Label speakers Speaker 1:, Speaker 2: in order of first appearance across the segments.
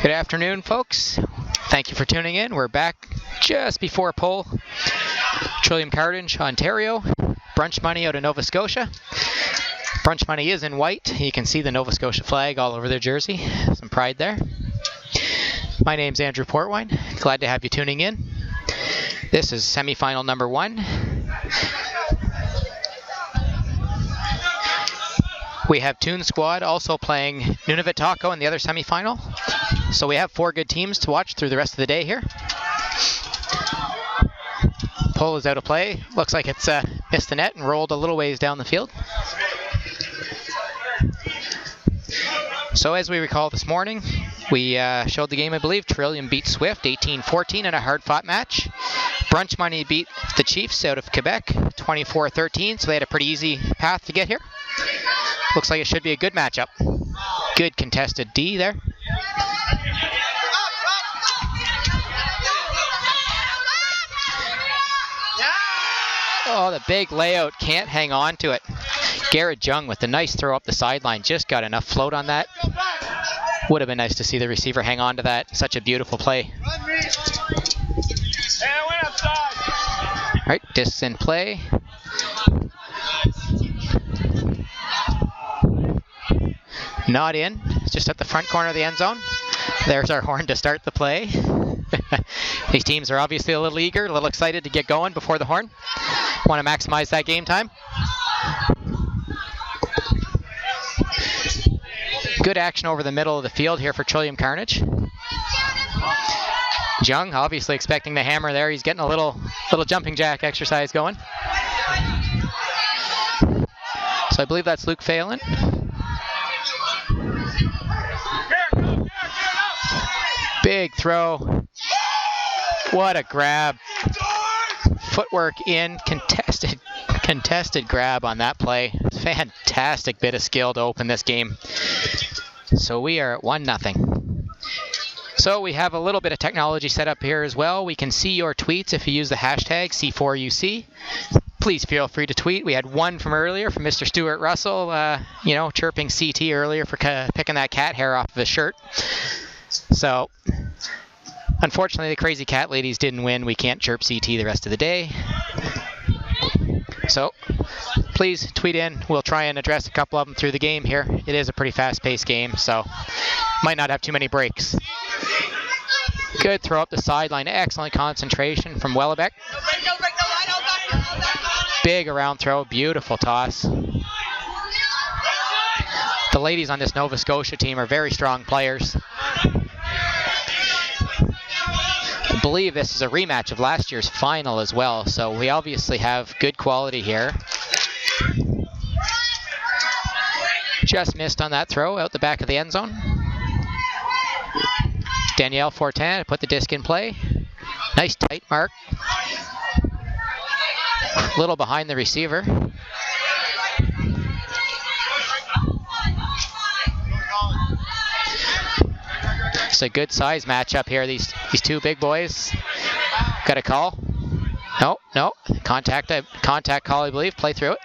Speaker 1: Good afternoon, folks. Thank you for tuning in. We're back just before pull. Trillium, Carnage, Ontario. Brunch money out of Nova Scotia. Brunch money is in white. You can see the Nova Scotia flag all over their jersey. Some pride there. My name's Andrew Portwine. Glad to have you tuning in. This is semifinal number 1. We have Toon Squad also playing Nunavut Taco in the other semifinal. So we have 4 good teams to watch through the rest of the day here. Pull is out of play. Looks like it's missed the net and rolled a little ways down the field. So as we recall this morning, we showed the game, I believe. Trillium beat Swift 18-14 in a hard-fought match. Brunch money beat the Chiefs out of Quebec 24-13, so they had a pretty easy path to get here. Looks like it should be a good matchup. Good contested D there. Oh, the big layout, can't hang on to it. Garrett Jung with the nice throw up the sideline, just got enough float on that. Would have been nice to see the receiver hang on to that. Such a beautiful play. All right, discs in play. Not in, just at the front corner of the end zone. There's our horn to start the play. These teams are obviously a little eager, a little excited to get going before the horn. Want to maximize that game time. Good action over the middle of the field here for Trillium Carnage. Jung obviously expecting the hammer there. He's getting a little jumping jack exercise going. So I believe that's Luke Phelan. Big throw. What a grab. Footwork in, contested grab on that play. Fantastic bit of skill to open this game. So we are at 1-0. So we have a little bit of technology set up here as well. We can see your tweets if you use the hashtag C4UC. Please feel free to tweet. We had one from earlier from Mr. Stuart Russell, chirping CT earlier for picking that cat hair off of his shirt. So, unfortunately, the Crazy Cat ladies didn't win. We can't chirp CT the rest of the day. So, please tweet in. We'll try and address a couple of them through the game here. It is a pretty fast-paced game, so might not have too many breaks. Good throw up the sideline. Excellent concentration from Wellebeck. Big around throw. Beautiful toss. The ladies on this Nova Scotia team are very strong players. I believe this is a rematch of last year's final as well, so we obviously have good quality here. Just missed on that throw out the back of the end zone. Danielle Fortin put the disc in play. Nice tight mark. A little behind the receiver. It's a good size matchup here. These two big boys. Got a call. No. Contact call, I believe. Play through it.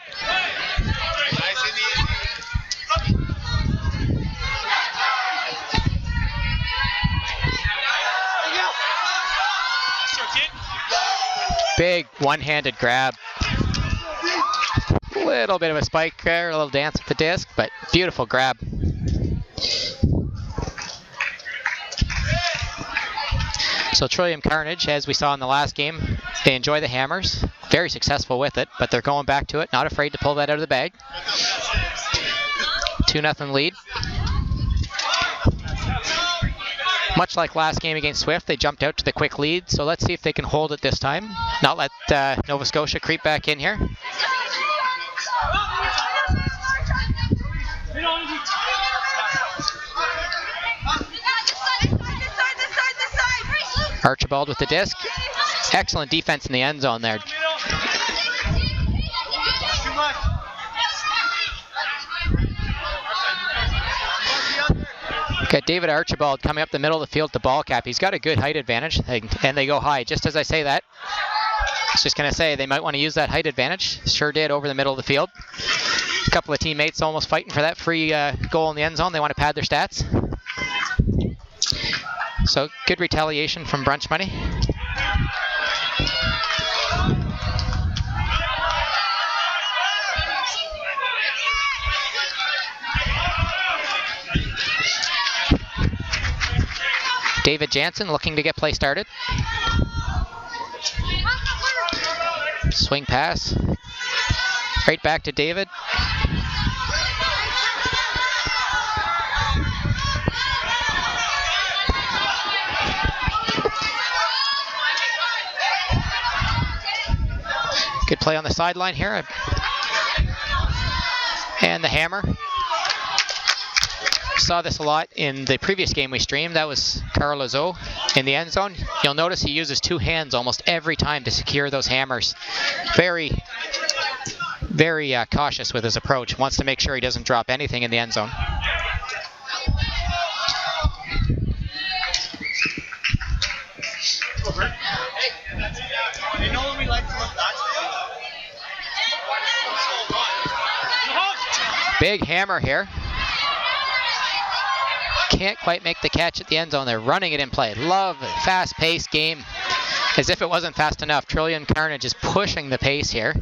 Speaker 1: Big one-handed grab. Little bit of a spike there, a little dance with the disc, but beautiful grab. So Trillium Carnage, as we saw in the last game, they enjoy the hammers. Very successful with it, but they're going back to it. Not afraid to pull that out of the bag. 2-0 lead. Much like last game against Swift, they jumped out to the quick lead. So let's see if they can hold it this time. Not let Nova Scotia creep back in here. Archibald with the disc. Excellent defense in the end zone there. Got David Archibald coming up the middle of the field to ball cap. He's got a good height advantage, and they go high. Just as I say that, I was just going to say they might want to use that height advantage. Sure did over the middle of the field. A couple of teammates almost fighting for that free goal in the end zone. They want to pad their stats. So good retaliation from Brunch Money. David Jansen looking to get play started. Swing pass. Right back to David. Good play on the sideline here. And the hammer. Saw this a lot in the previous game we streamed. That was Carl Lazo in the end zone. You'll notice he uses two hands almost every time to secure those hammers. Very cautious with his approach. Wants to make sure he doesn't drop anything in the end zone. Big hammer here. Can't quite make the catch at the end zone. They're running it in play. Love a fast-paced game. As if it wasn't fast enough, Trillium Carnage is pushing the pace here.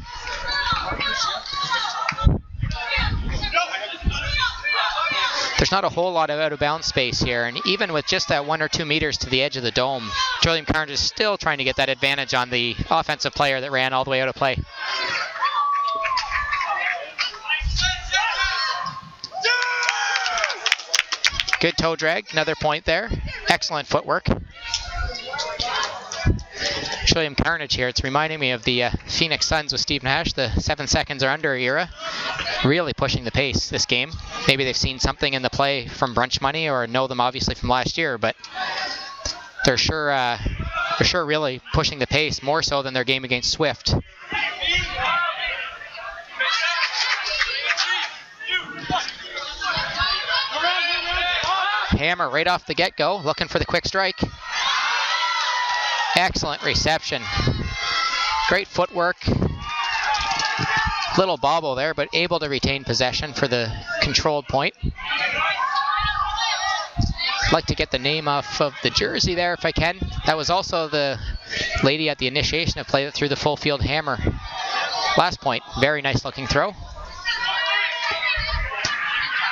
Speaker 1: There's not a whole lot of out-of-bounds space here, and even with just that 1 or 2 meters to the edge of the dome, Trillium Carnage is still trying to get that advantage on the offensive player that ran all the way out of play. Good toe drag, another point there. Excellent footwork. Trillium Carnage here. It's reminding me of the Phoenix Suns with Steve Nash, the 7 seconds or under era. Really pushing the pace this game. Maybe they've seen something in the play from Brunch Money or know them obviously from last year, but they're sure really pushing the pace more so than their game against Swift. Hammer right off the get-go, looking for the quick strike. Excellent reception. Great footwork. Little bobble there, but able to retain possession for the controlled point. I'd like to get the name off of the jersey there if I can. That was also the lady at the initiation of play that threw the full field hammer. Last point, very nice looking throw.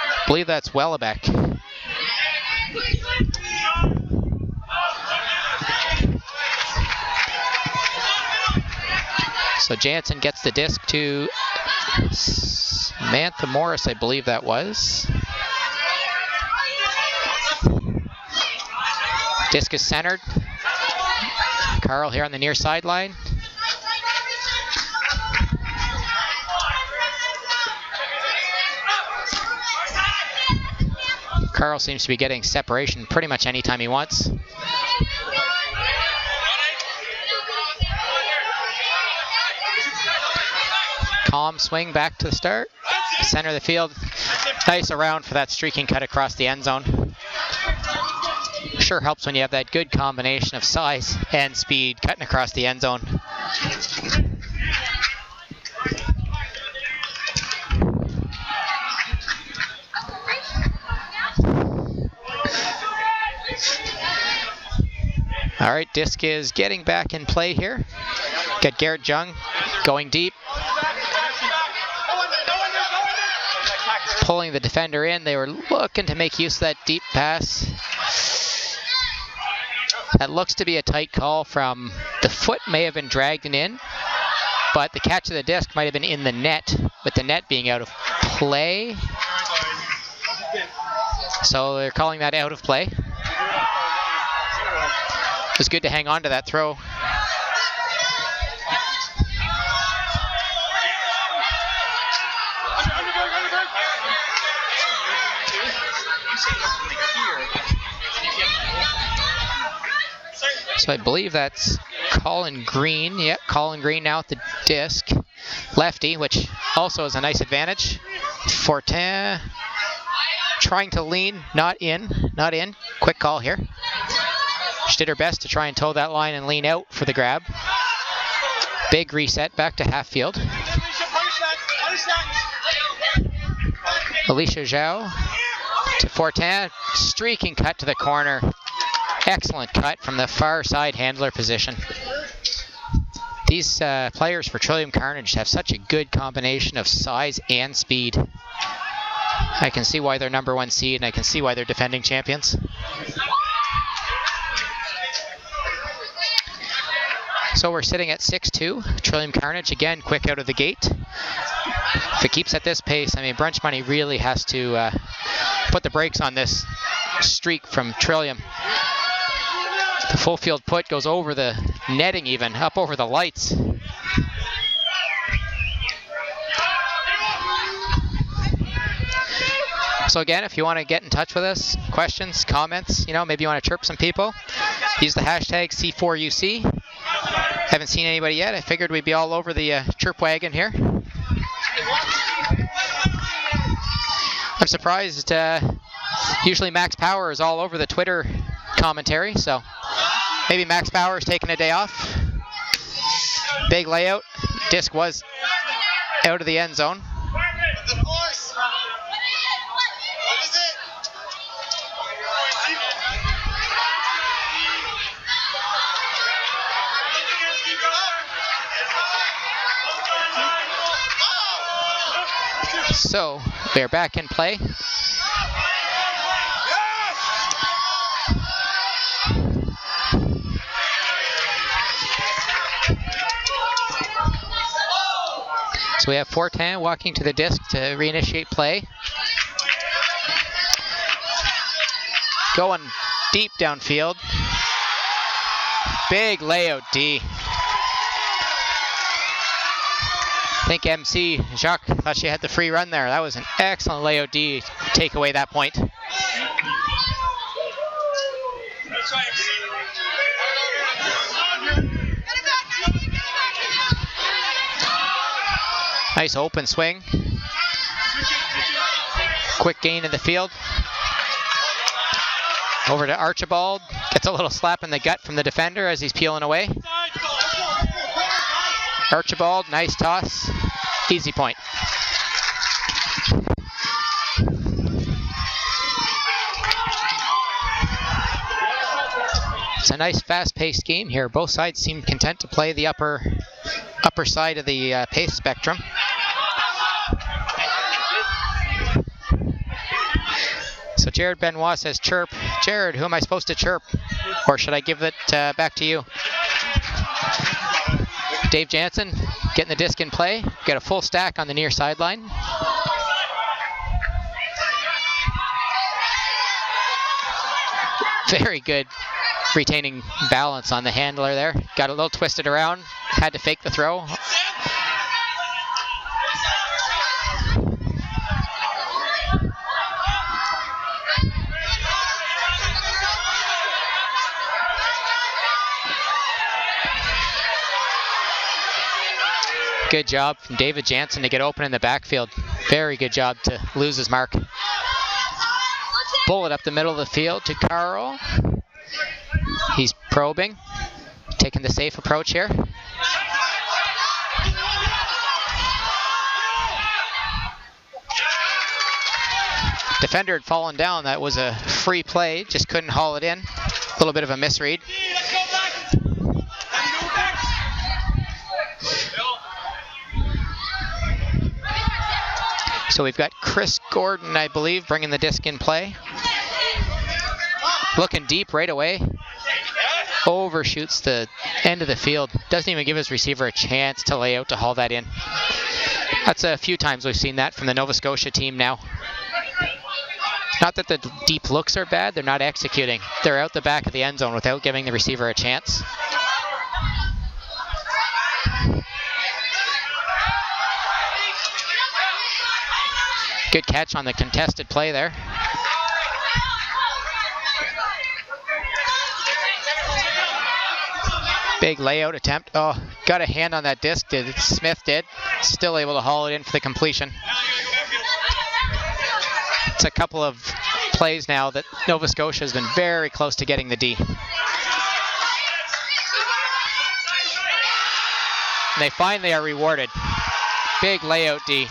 Speaker 1: I believe that's Wellebeck. So Jansen gets the disc to Samantha Morris, I believe that was. Disc is centered. Carl here on the near sideline. Carl seems to be getting separation pretty much anytime he wants. Calm swing back to the start. Center of the field. Nice around for that streaking cut across the end zone. Sure helps when you have that good combination of size and speed cutting across the end zone. All right, disc is getting back in play here. Got Garrett Jung going deep. Pulling the defender in. They were looking to make use of that deep pass. That looks to be a tight call from the foot may have been dragged in, but the catch of the disc might have been in the net, with the net being out of play. So they're calling that out of play. It was good to hang on to that throw. So I believe that's Colin Green. Yep, Colin Green now at the disc. Lefty, which also is a nice advantage. Fortin trying to lean, not in. Quick call here. She did her best to try and toe that line and lean out for the grab. Big reset back to half field. Alicia Zhao to Fortin. Streaking cut to the corner. Excellent cut from the far side handler position. These players for Trillium Carnage have such a good combination of size and speed. I can see why they're #1 seed, and I can see why they're defending champions. So we're sitting at 6-2. Trillium Carnage, again, quick out of the gate. If it keeps at this pace, I mean, Brunch Money really has to put the brakes on this streak from Trillium. The full field put goes over the netting even, up over the lights. So again, if you want to get in touch with us, questions, comments, maybe you want to chirp some people, use the hashtag C4UC. Haven't seen anybody yet. I figured we'd be all over the chirp wagon here. I'm surprised. Usually Max Power is all over the Twitter commentary, so maybe Max Power is taking a day off. Big layout. Disc was out of the end zone. So they're back in play. So we have 410 walking to the disc to reinitiate play. Going deep downfield. Big layout D. I think MC Jacques thought she had the free run there. That was an excellent layout D. Take away that point. Nice open swing. Quick gain in the field. Over to Archibald. Gets a little slap in the gut from the defender as he's peeling away. Archibald, nice toss. Easy point. It's a nice fast-paced game here. Both sides seem content to play the upper side of the pace spectrum. So Jared Benoit says chirp. Jared, who am I supposed to chirp? Or should I give it back to you? Dave Jansen getting the disc in play. Got a full stack on the near sideline. Very good retaining balance on the handler there. Got a little twisted around. Had to fake the throw. Good job from David Jansen to get open in the backfield. Very good job to lose his mark. Bullet up the middle of the field to Carl. He's probing, taking the safe approach here. Defender had fallen down. That was a free play, just couldn't haul it in. A little bit of a misread. So we've got Chris Gordon, I believe, bringing the disc in play. Looking deep right away. Overshoots the end of the field. Doesn't even give his receiver a chance to lay out to haul that in. That's a few times we've seen that from the Nova Scotia team now. Not that the deep looks are bad, they're not executing. They're out the back of the end zone without giving the receiver a chance. Good catch on the contested play there. Big layout attempt. Oh, got a hand on that disc. Smith did. Still able to haul it in for the completion. It's a couple of plays now that Nova Scotia has been very close to getting the D. And they finally are rewarded. Big layout D.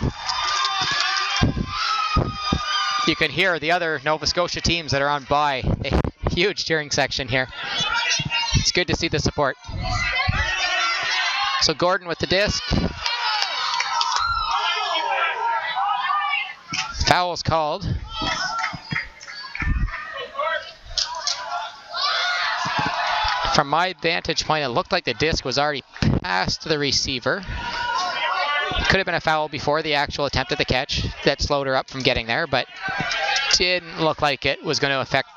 Speaker 1: You can hear the other Nova Scotia teams that are on bye. They huge cheering section here. It's good to see the support. So Gordon with the disc. Foul's called. From my vantage point, it looked like the disc was already past the receiver. Could have been a foul before the actual attempt at the catch that slowed her up from getting there, but didn't look like it was going to affect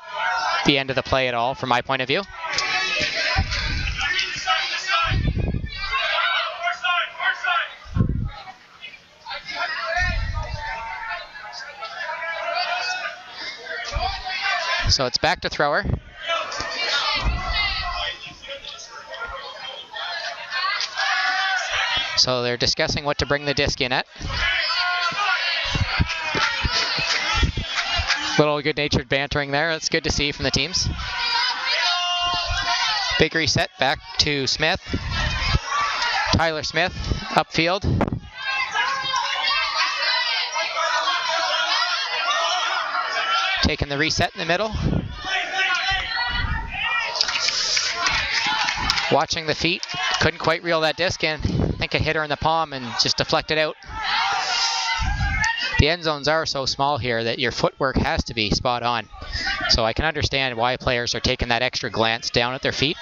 Speaker 1: the end of the play at all from my point of view. So it's back to thrower. So they're discussing what to bring the disc in at. Little good-natured bantering there. That's good to see from the teams. Big reset back to Smith. Tyler Smith upfield. Taking the reset in the middle. Watching the feet. Couldn't quite reel that disc in. I think it hit her in the palm and just deflected out. The end zones are so small here that your footwork has to be spot on. So I can understand why players are taking that extra glance down at their feet.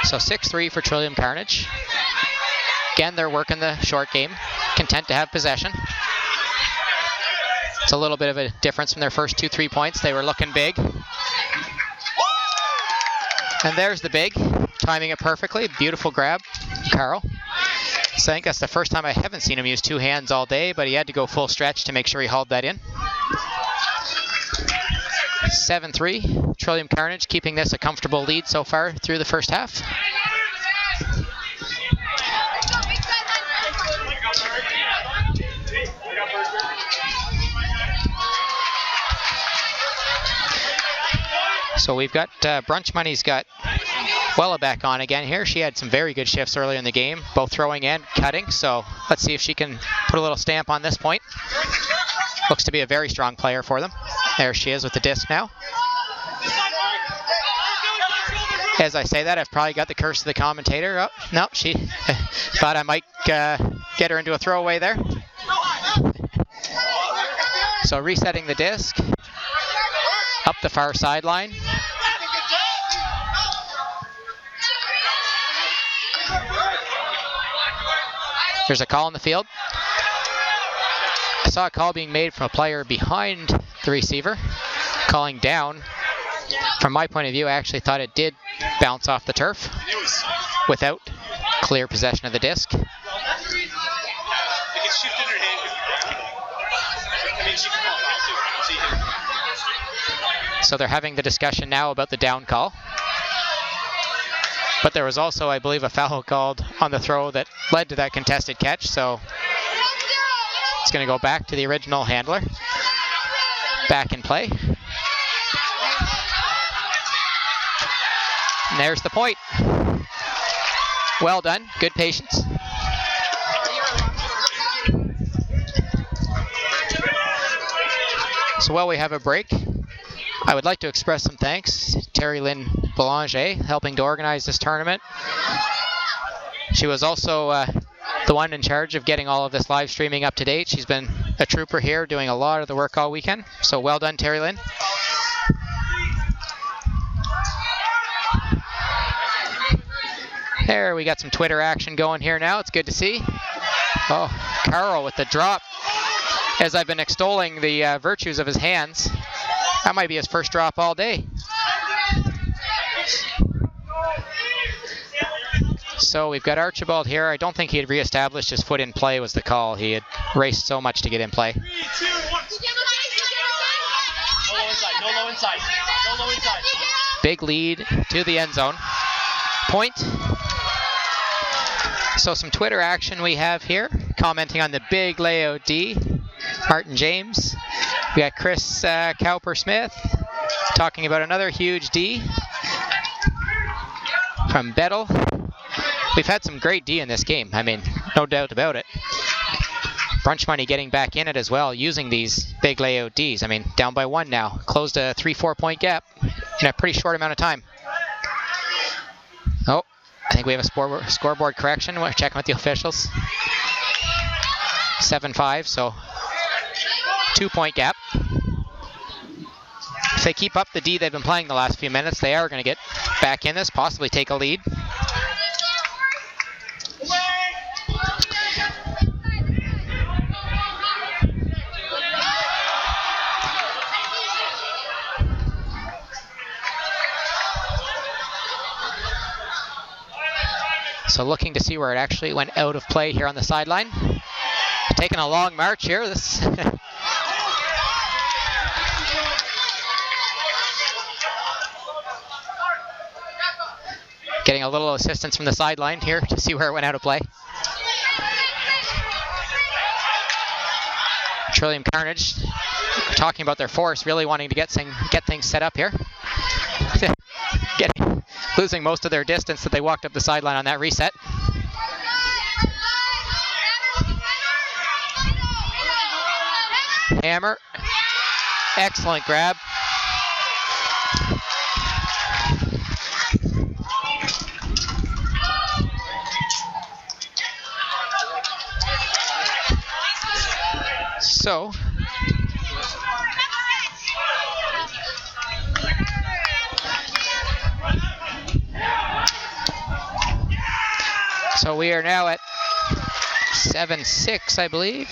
Speaker 1: So 6-3 for Trillium Carnage. Again, they're working the short game, content to have possession. It's a little bit of a difference from their first 2 3-points. They were looking big. And there's the big, timing it perfectly. Beautiful grab, Carl. So I think that's the first time I haven't seen him use 2 hands all day, but he had to go full stretch to make sure he hauled that in. 7-3, Trillium Carnage keeping this a comfortable lead so far through the first half. So we've got Brunch Money's got Wella back on again here. She had some very good shifts earlier in the game, both throwing and cutting. So let's see if she can put a little stamp on this point. Looks to be a very strong player for them. There she is with the disc now. As I say that, I've probably got the curse of the commentator. Oh, no, she thought I might get her into a throwaway there. So resetting the disc. Up the far sideline. There's a call in the field. I saw a call being made from a player behind the receiver, calling down. From my point of view, I actually thought it did bounce off the turf without clear possession of the disc. So they're having the discussion now about the down call. But there was also, I believe, a foul called on the throw that led to that contested catch. So it's going to go back to the original handler. Back in play. And there's the point. Well done. Good patience. So while we have a break, I would like to express some thanks to Terry Lynn Belanger, helping to organize this tournament. She was also the one in charge of getting all of this live streaming up to date. She's been a trooper here, doing a lot of the work all weekend. So well done, Terry Lynn. There, we got some Twitter action going here now. It's good to see. Oh, Carl with the drop. As I've been extolling the virtues of his hands, that might be his first drop all day. So we've got Archibald here. I don't think he had reestablished his foot in play was the call. He had raced so much to get in play.
Speaker 2: 3, 2, 1. No low inside, no low inside, no low inside.
Speaker 1: Big lead to the end zone. Point. So some Twitter action we have here, commenting on the big layout D. Martin James. We got Chris Cowper-Smith talking about another huge D from Bettel. We've had some great D in this game. I mean, no doubt about it. Brunch money getting back in it as well, using these big layout Ds. I mean, down by 1 now. Closed a 3-4 point gap in a pretty short amount of time. Oh, I think we have a scoreboard correction. We're checking with the officials. 7-5, so 2 point gap. If they keep up the D they've been playing the last few minutes, they are going to get back in this, possibly take a lead. So looking to see where it actually went out of play here on the sideline. Taking a long march here. This getting a little assistance from the sideline here to see where it went out of play. Trillium Carnage talking about their force, really wanting to get things set up here. Losing most of their distance that they walked up the sideline on that reset. Hammer. Excellent grab. So we are now at 7-6, I believe.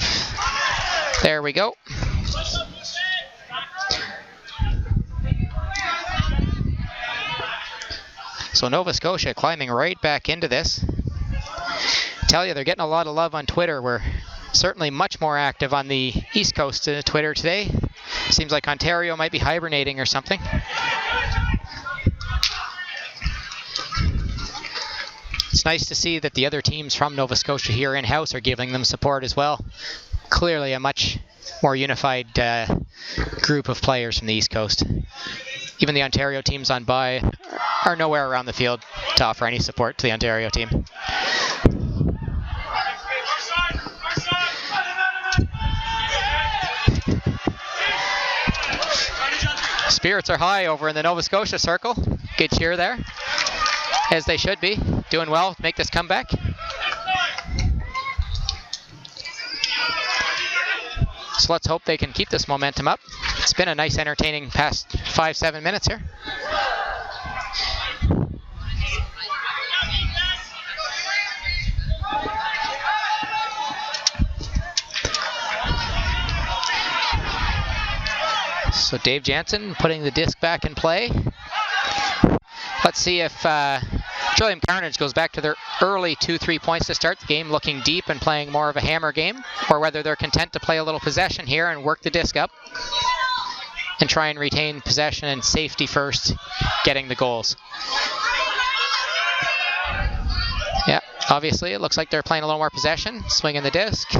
Speaker 1: There we go. So Nova Scotia climbing right back into this. Tell you, they're getting a lot of love on Twitter. We're certainly much more active on the East Coast Twitter today. Seems like Ontario might be hibernating or something. It's nice to see that the other teams from Nova Scotia here in-house are giving them support as well. Clearly a much more unified group of players from the East Coast. Even the Ontario teams on bye are nowhere around the field to offer any support to the Ontario team. Spirits are high over in the Nova Scotia circle. Good cheer there, as they should be. Doing well to make this comeback. So let's hope they can keep this momentum up. It's been a nice, entertaining past 5-7 minutes here. So Dave Jansen putting the disc back in play. Let's see if Trillium Carnage goes back to their early 2-3 points to start the game, looking deep and playing more of a hammer game, or whether they're content to play a little possession here and work the disc up and try and retain possession and safety first, getting the goals. Yeah, obviously it looks like they're playing a little more possession, swinging the disc,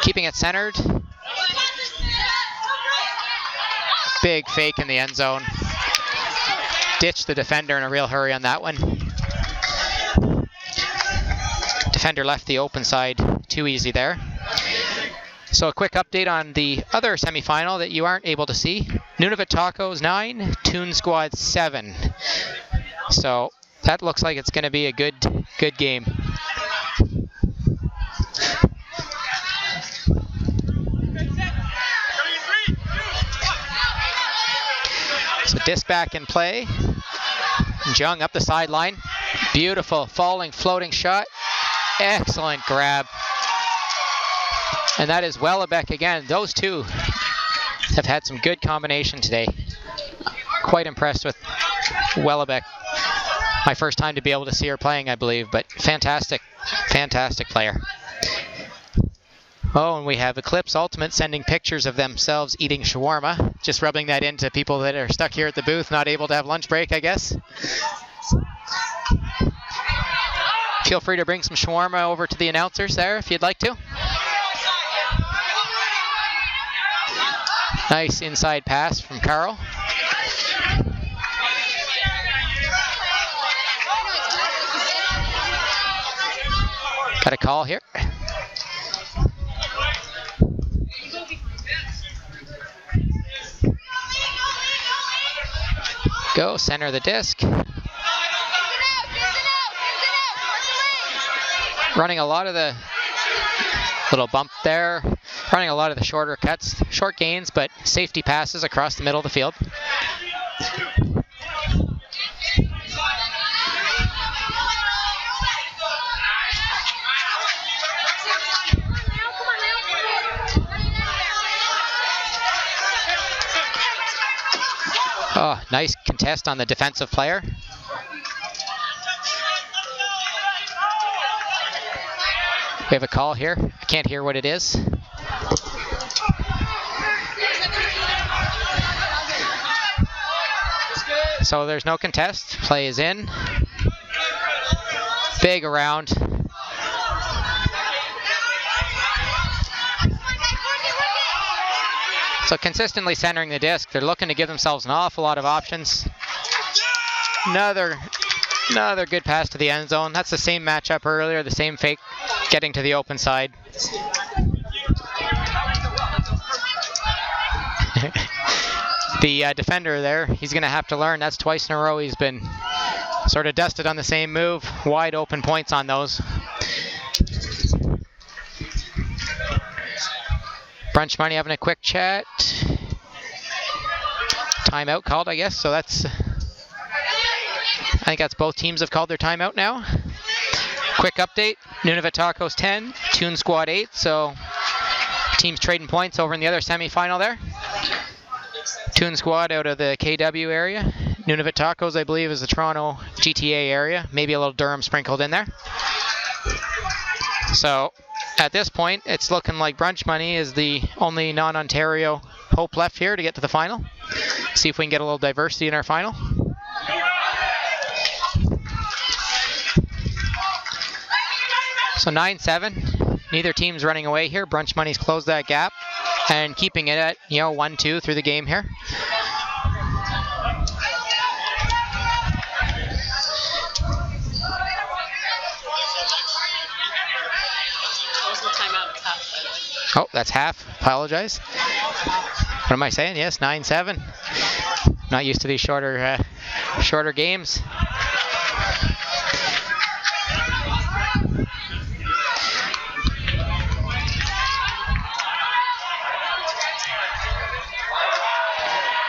Speaker 1: keeping it centered. Big fake in the end zone. Ditched the defender in a real hurry on that one. Defender left the open side too easy there. So a quick update on the other semifinal that you aren't able to see. Nunavut Tacos 9, Toon Squad 7. So that looks like it's going to be a good game. So disc back in play. Jung up the sideline. Beautiful falling, floating shot. Excellent grab. And that is Wellebeck again. Those two have had some good combination today. Quite impressed with Wellebeck. My first time to be able to see her playing, I believe, but fantastic, fantastic player. Oh, and we have Eclipse Ultimate sending pictures of themselves eating shawarma. Just rubbing that into people that are stuck here at the booth, not able to have lunch break, I guess. Feel free to bring some shawarma over to the announcers there if you'd like to. Nice inside pass from Carl. Got a call here. Go, center the disc. Running a lot of the little bump there. Running a lot of the shorter cuts, short gains, but safety passes across the middle of the field. Oh, nice contest on the defensive player. We have a call here. I can't hear what it is. So there's no contest. Play is in. Big around. So consistently centering the disc. They're looking to give themselves an awful lot of options. Another good pass to the end zone. That's the same matchup earlier, the same fake getting to the open side. The defender there, he's going to have to learn. That's twice in a row he's been sort of dusted on the same move. Wide open points on those. Brunch Money having a quick chat. Timeout called, I guess. So that's, I think that's both teams have called their timeout now. Quick update, Nunavut Tacos 10, Toon Squad 8. So teams trading points over in the other semifinal there. Toon Squad out of the KW area. Nunavut Tacos, I believe, is the Toronto GTA area. Maybe a little Durham sprinkled in there. So at this point, it's looking like Brunch Money is the only non-Ontario hope left here to get to the final. See if we can get a little diversity in our final. So 9-7. Neither team's running away here. Brunch Money's closed that gap and keeping it at 1-2 through the game here. Oh, that's half. Apologize. What am I saying? Yes, 9-7. Not used to these shorter games.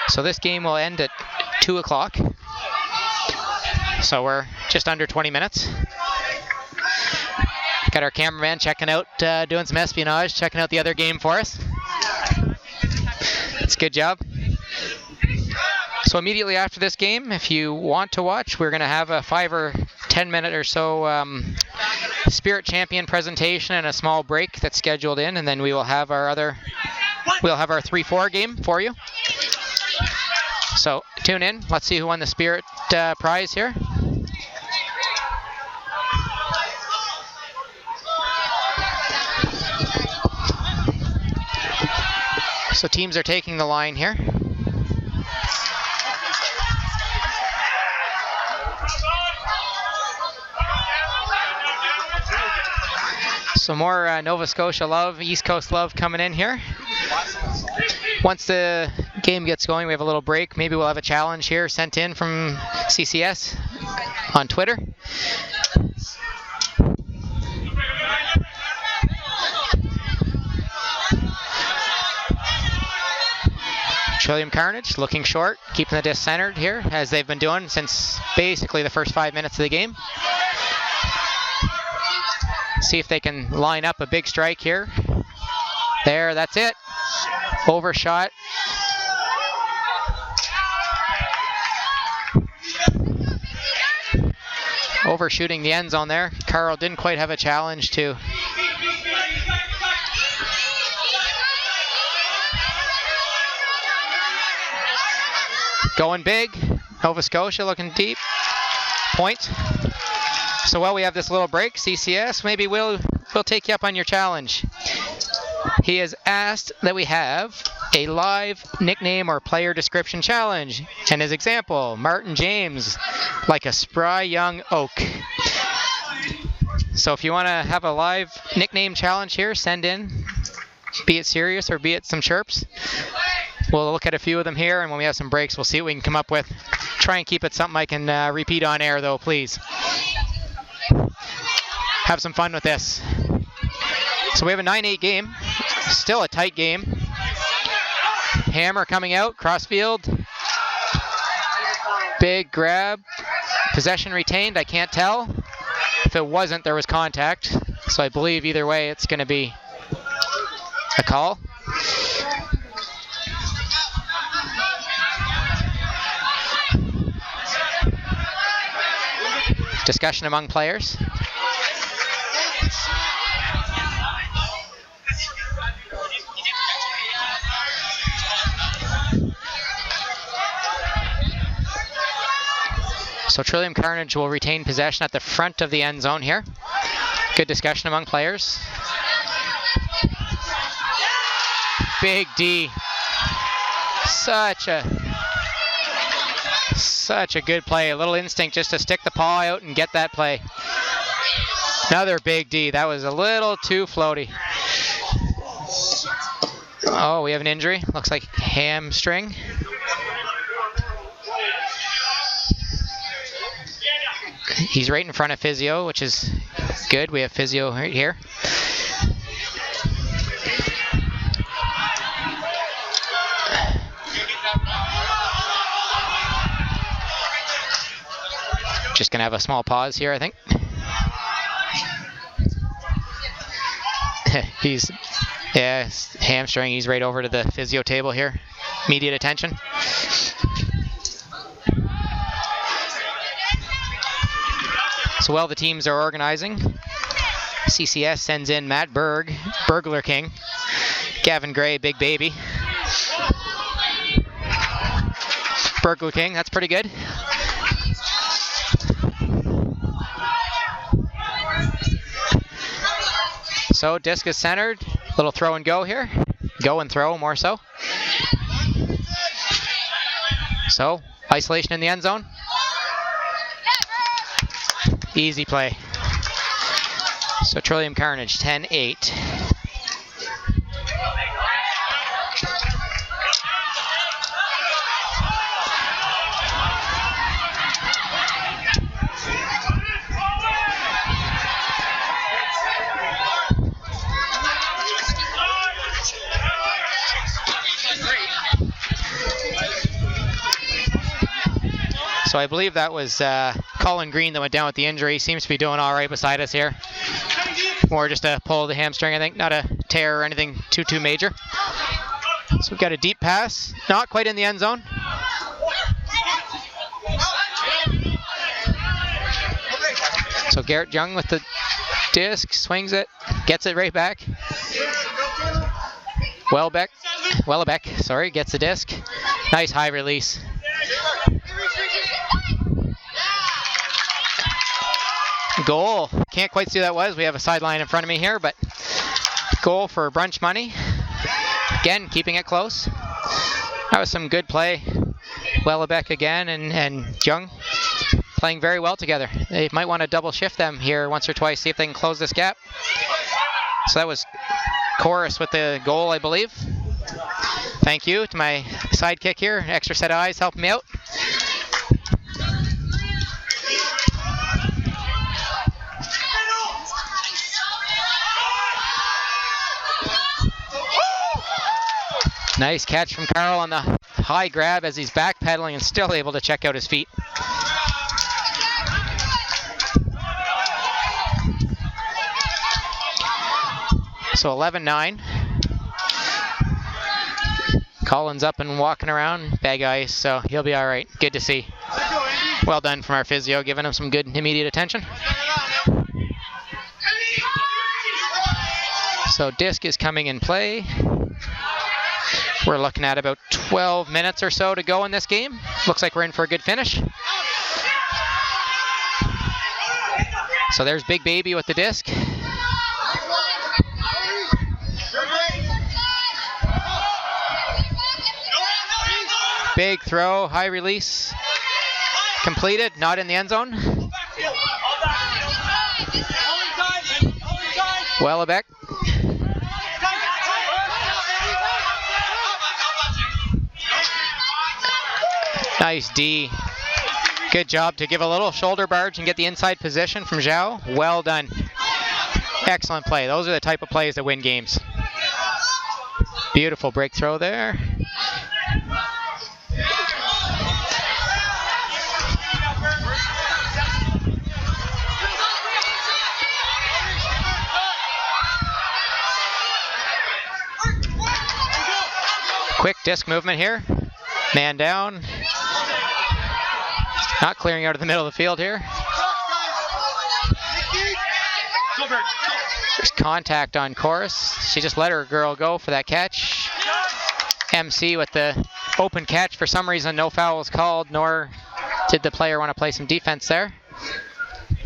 Speaker 1: So this game will end at 2 o'clock. So we're just under 20 minutes. Got our cameraman checking out, doing some espionage, checking out the other game for us. It's a good job. So immediately after this game, if you want to watch, we're going to have a 5 or 10 minute or so Spirit Champion presentation and a small break that's scheduled in, and then we will have our 3-4 game for you. So tune in. Let's see who won the Spirit prize here. So teams are taking the line here. So more Nova Scotia love, East Coast love coming in here. Once the game gets going, we have a little break. Maybe we'll have a challenge here sent in from CCS on Twitter. Trillium Carnage looking short, keeping the disc centered here, as they've been doing since basically the first 5 minutes of the game. See if they can line up a big strike here. There, that's it. Overshot. Overshooting the end zone there. Carl didn't quite have a challenge to going big. Nova Scotia looking deep. Point. So while we have this little break, CCS, maybe we'll take you up on your challenge. He has asked that we have a live nickname or player description challenge. And his example, Martin James, like a spry young oak. So if you want to have a live nickname challenge here, send in, be it serious or be it some chirps. We'll look at a few of them here, and when we have some breaks, we'll see what we can come up with. Try Try and keep it something I can repeat on air though, please. Have some fun with this. So we have a 9-8 game. Still a tight game. Hammer coming out, crossfield. Big grab. Possession retained, I can't tell. If it wasn't, there was contact. So I believe either way it's going to be a call. Discussion among players. So Trillium Carnage will retain possession at the front of the end zone here. Good discussion among players. Big D. Such a good play. A little instinct just to stick the paw out and get that play. Another big D. That was a little too floaty. Oh, we have an injury. Looks like hamstring. He's right in front of physio, which is good. We have physio right here. Just gonna have a small pause here, I think. Hamstring. He's right over to the physio table here. Immediate attention. So while the teams are organizing, CCS sends in Matt Berg, Burglar King, Gavin Gray, Big Baby. Burglar King, that's pretty good. So disc is centered, little throw and go here. Go and throw more so. So isolation in the end zone. Easy play. So Trillium Carnage, 10-8. So I believe that was Colin Green that went down with the injury. Seems to be doing all right beside us here. More just a pull of the hamstring, I think. Not a tear or anything too major. So we've got a deep pass. Not quite in the end zone. So Garrett Young with the disc. Swings it. Gets it right back. Wellebeck, sorry, gets the disc. Nice high release. Goal. Can't quite see who that was. We have a sideline in front of me here, but goal for Brunch money. Again, keeping it close. That was some good play. Wellebeck again and Young playing very well together. They might want to double shift them here once or twice, see if they can close this gap. So that was Chorus with the goal, I believe. Thank you to my sidekick here. Extra set of eyes helping me out. Nice catch from Carl on the high grab as he's backpedaling and still able to check out his feet. So 11-9. Colin's up and walking around. Bag ice, so he'll be all right. Good to see. Well done from our physio, giving him some good immediate attention. So disc is coming in play. We're looking at about 12 minutes or so to go in this game. Looks like we're in for a good finish. So there's Big Baby with the disc. Big throw, high release. Completed, not in the end zone. Wellebeck. Nice D. Good job to give a little shoulder barge and get the inside position from Zhao. Well done. Excellent play. Those are the type of plays that win games. Beautiful break throw there. Quick disc movement here. Man down. Not clearing out of the middle of the field here. There's contact on Chorus. She just let her girl go for that catch. MC with the open catch. For some reason, no foul was called, nor did the player want to play some defense there.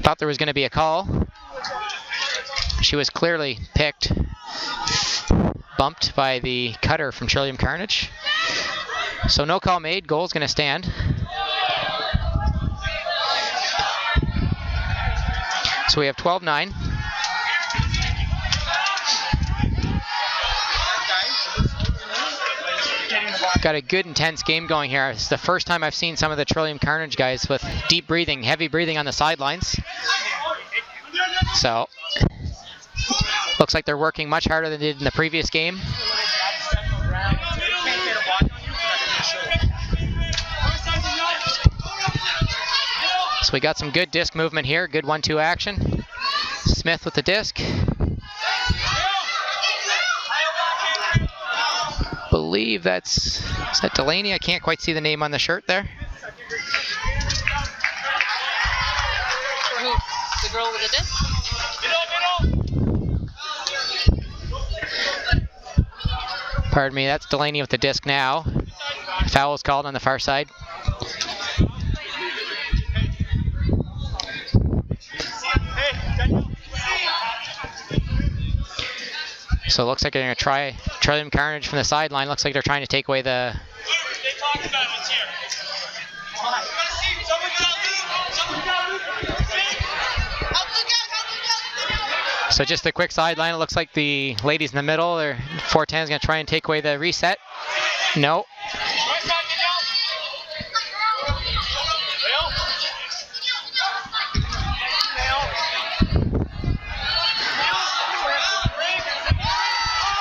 Speaker 1: Thought there was going to be a call. She was clearly picked. Bumped by the cutter from Trillium Carnage. So no call made. Goal's going to stand. So we have 12-9. Got a good intense game going here. It's the first time I've seen some of the Trillium Carnage guys with deep breathing, heavy breathing on the sidelines. So looks like they're working much harder than they did in the previous game. So we got some good disc movement here. Good 1-2 action. Smith with the disc. Believe is that Delaney? I can't quite see the name on the shirt there.
Speaker 3: For who? The girl with the disc?
Speaker 1: Pardon me, that's Delaney with the disc now. Foul is called on the far side. So it looks like they're going to try Trillium Carnage from the sideline. Looks like they're trying to take away the... So just a quick sideline. It looks like the ladies in the middle, or 410 is going to try and take away the reset. No.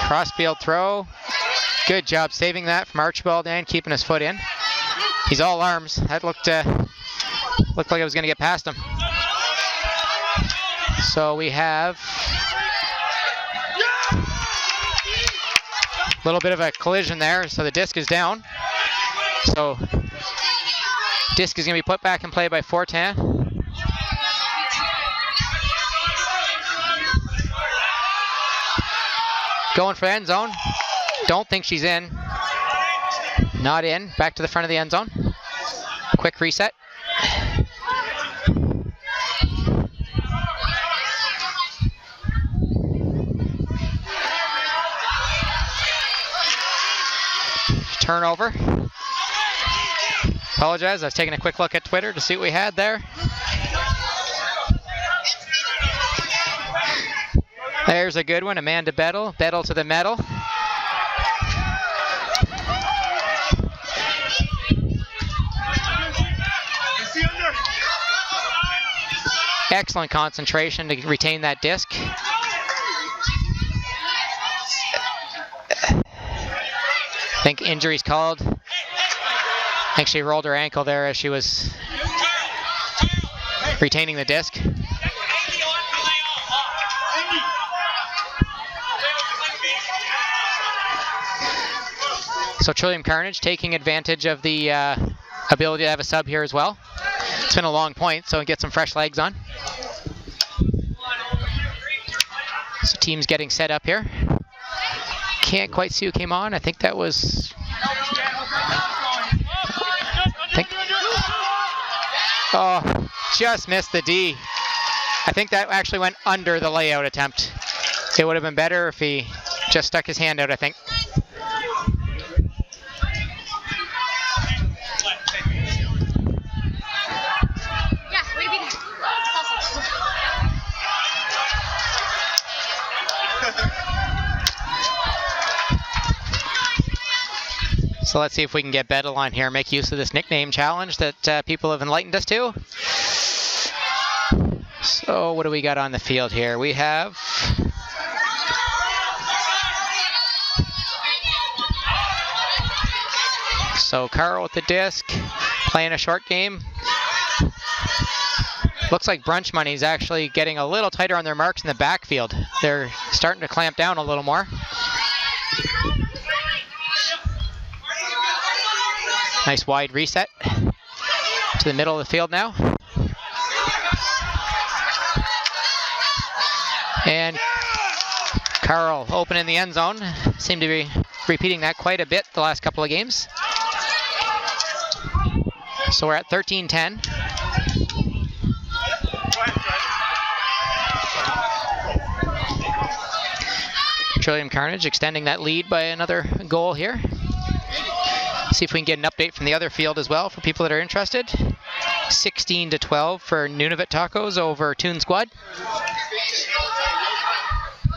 Speaker 1: Cross-field throw. Good job saving that from Archibald and keeping his foot in. He's all arms. That looked like it was going to get past him. So we have a little bit of a collision there. So the disc is down. So disc is going to be put back in play by 410. Going for the end zone. Don't think she's in. Not in. Back to the front of the end zone. Quick reset. Turnover. Apologize, I was taking a quick look at Twitter to see what we had there. There's a good one, Amanda Bettle. Bettle to the metal. Excellent concentration to retain that disc. I think injury's called. I think she rolled her ankle there as she was retaining the disc. So Trillium Carnage taking advantage of the ability to have a sub here as well. It's been a long point, so get some fresh legs on. So team's getting set up here. Can't quite see who came on. I think that was... Oh, just missed the D. I think that actually went under the layout attempt. It would have been better if he just stuck his hand out, I think. So let's see if we can get Bedeline here, make use of this nickname challenge that people have enlightened us to. So what do we got on the field here? We have so Carl with the disc, playing a short game. Looks like Brunch Money's actually getting a little tighter on their marks in the backfield. They're starting to clamp down a little more. Nice wide reset to the middle of the field now. And Carl open in the end zone. Seem to be repeating that quite a bit the last couple of games. So we're at 13-10. Trillium Carnage extending that lead by another goal here. See if we can get an update from the other field as well for people that are interested. 16-12 for Nunavut Tacos over Toon Squad.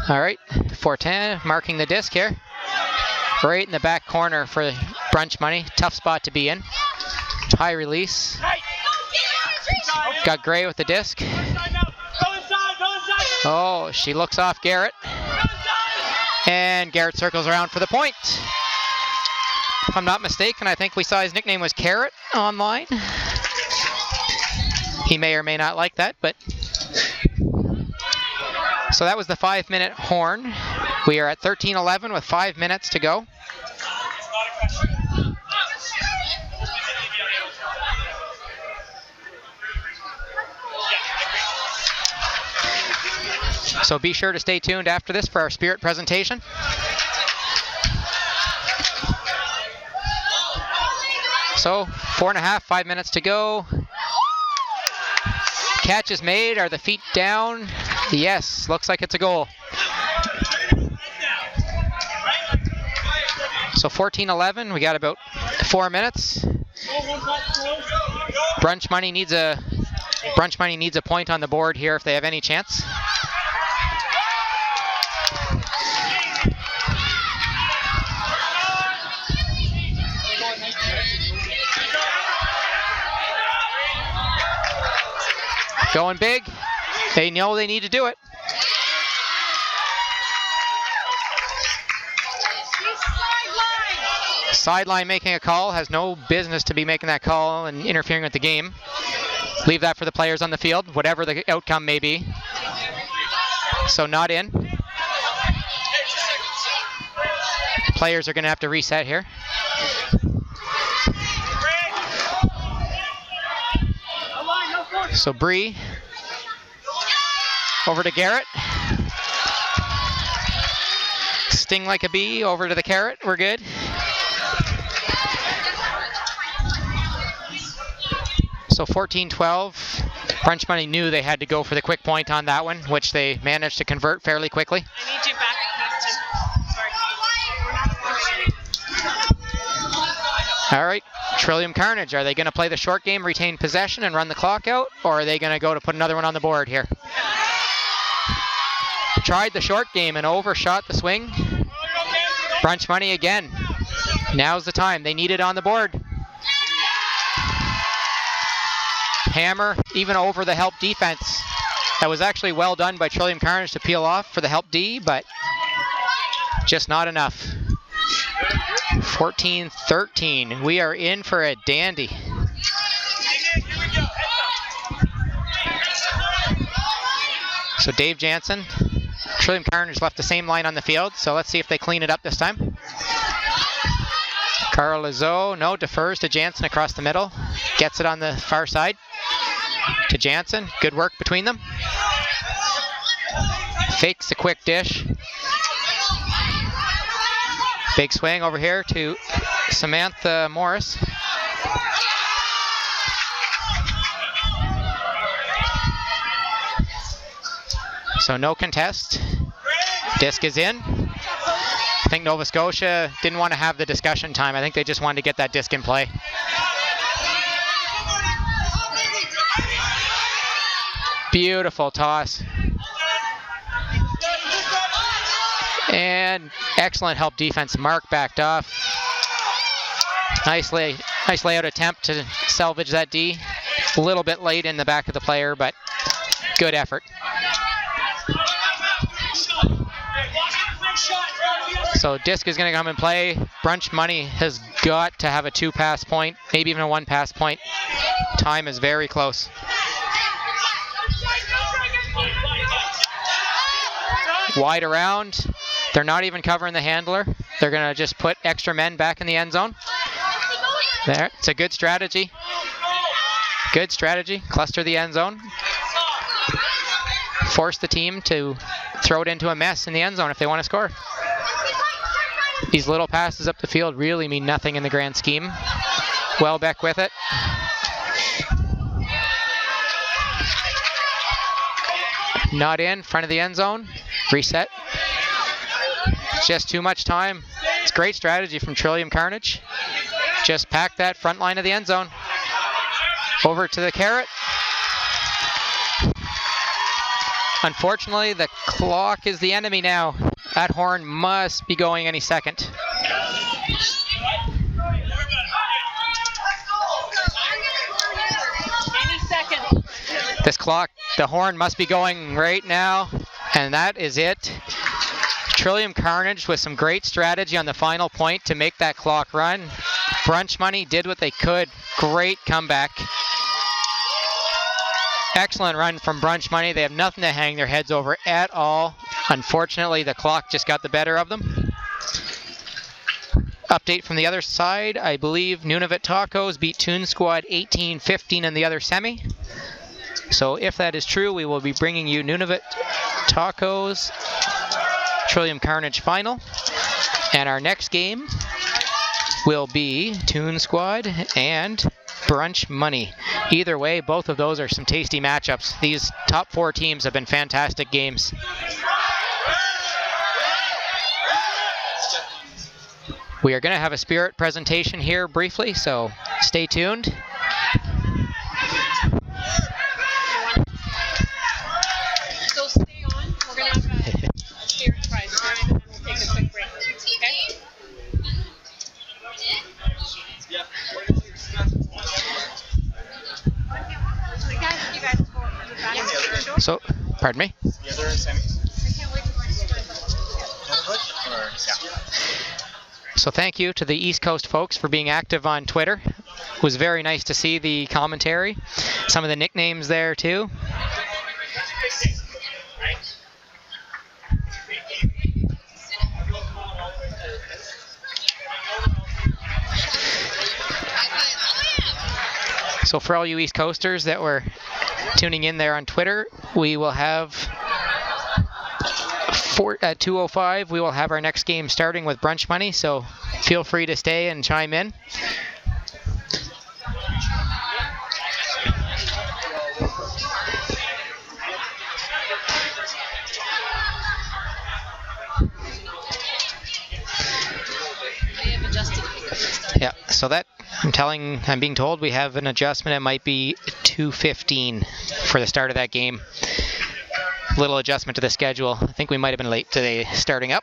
Speaker 1: All right, 410 marking the disc here. Right in the back corner for Brunch Money. Tough spot to be in. High release. Got Gray with the disc. Oh, she looks off Garrett. And Garrett circles around for the point. If I'm not mistaken, I think we saw his nickname was Carrot online. He may or may not like that, but... So that was the 5-minute horn. We are at 13-11 with 5 minutes to go. So be sure to stay tuned after this for our Spirit presentation. So 4.5, 5 minutes to go. Catch is made. Are the feet down? Yes, looks like it's a goal. So 14-11, we got about 4 minutes. Brunch Money needs a point on the board here if they have any chance. Going big. They know they need to do it. Sideline making a call, has no business to be making that call and interfering with the game. Leave that for the players on the field, whatever the outcome may be. So not in. Players are going to have to reset here. So Bree over to Garrett. Sting like a bee over to the Carrot. We're good. So 14-12. Brunch Money knew they had to go for the quick point on that one, which they managed to convert fairly quickly.
Speaker 3: I need you back next to.
Speaker 1: All right, Trillium Carnage. Are they going to play the short game, retain possession, and run the clock out, or are they going to go to put another one on the board here? Tried the short game and overshot the swing. Brunch Money again. Now's the time. They need it on the board. Hammer, even over the help defense. That was actually well done by Trillium Carnage to peel off for the help D, but just not enough. 14-13. We are in for a dandy. So Dave Jansen, Trillium Carnage left the same line on the field, so let's see if they clean it up this time. Carl Lazo, no, defers to Jansen across the middle. Gets it on the far side to Jansen. Good work between them. Fakes a quick dish. Big swing over here to Samantha Morris. So no contest. Disc is in. I think Nova Scotia didn't want to have the discussion time. I think they just wanted to get that disc in play. Beautiful toss. And excellent help defense. Mark backed off. Nice layout attempt to salvage that D. A little bit late in the back of the player, but good effort. So disc is going to come and play. Brunch Money has got to have a 2-pass point, maybe even a 1-pass point. Time is very close. Wide around. They're not even covering the handler. They're going to just put extra men back in the end zone. There, it's a good strategy. Good strategy. Cluster the end zone. Force the team to throw it into a mess in the end zone if they want to score. These little passes up the field really mean nothing in the grand scheme. Welbeck with it. Not in, front of the end zone. Reset. Just too much time. It's great strategy from Trillium Carnage. Just pack that front line of the end zone. Over to the carrot. Unfortunately, the clock is the enemy now. That horn must be going any second.
Speaker 3: Any second.
Speaker 1: This clock, the horn must be going right now, and that is it. Trillium Carnage with some great strategy on the final point to make that clock run. Brunch Money did what they could. Great comeback. Excellent run from Brunch Money. They have nothing to hang their heads over at all. Unfortunately, the clock just got the better of them. Update from the other side. I believe Nunavut Tacos beat Toon Squad 18-15 in the other semi. So if that is true, we will be bringing you Nunavut Tacos Trillium Carnage final. And our next game will be Toon Squad and Brunch Money. Either way, both of those are some tasty matchups. These top 4 teams have been fantastic games. We are going to have a spirit presentation here briefly, so stay tuned.
Speaker 3: So stay on. We're going to have a spirit prize, and then we'll take a quick break. Okay?
Speaker 1: So, pardon me?
Speaker 2: The other semis?
Speaker 1: So thank you to the East Coast folks for being active on Twitter. It was very nice to see the commentary. Some of the nicknames there too. So for all you East Coasters that were tuning in there on Twitter, we will have at 2:05 we will have our next game starting with Brunch Money, so feel free to stay and chime in. Yeah, so that I'm being told we have an adjustment. It might be 2:15 for the start of that game. Little adjustment to the schedule. I think we might have been late today starting up.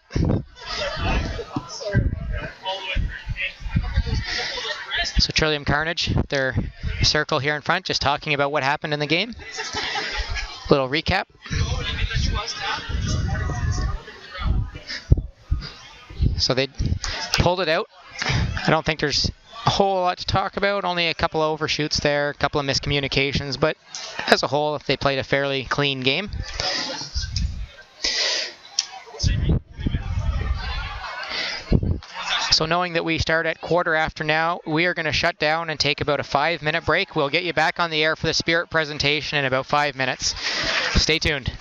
Speaker 1: So Trillium Carnage, their circle here in front, just talking about what happened in the game. Little recap. So they pulled it out. I don't think there's a whole lot to talk about, only a couple of overshoots there, a couple of miscommunications, but as a whole, they played a fairly clean game. So knowing that we start at 1:15 now, we are going to shut down and take about a 5-minute break. We'll get you back on the air for the Spirit presentation in about 5 minutes. Stay tuned.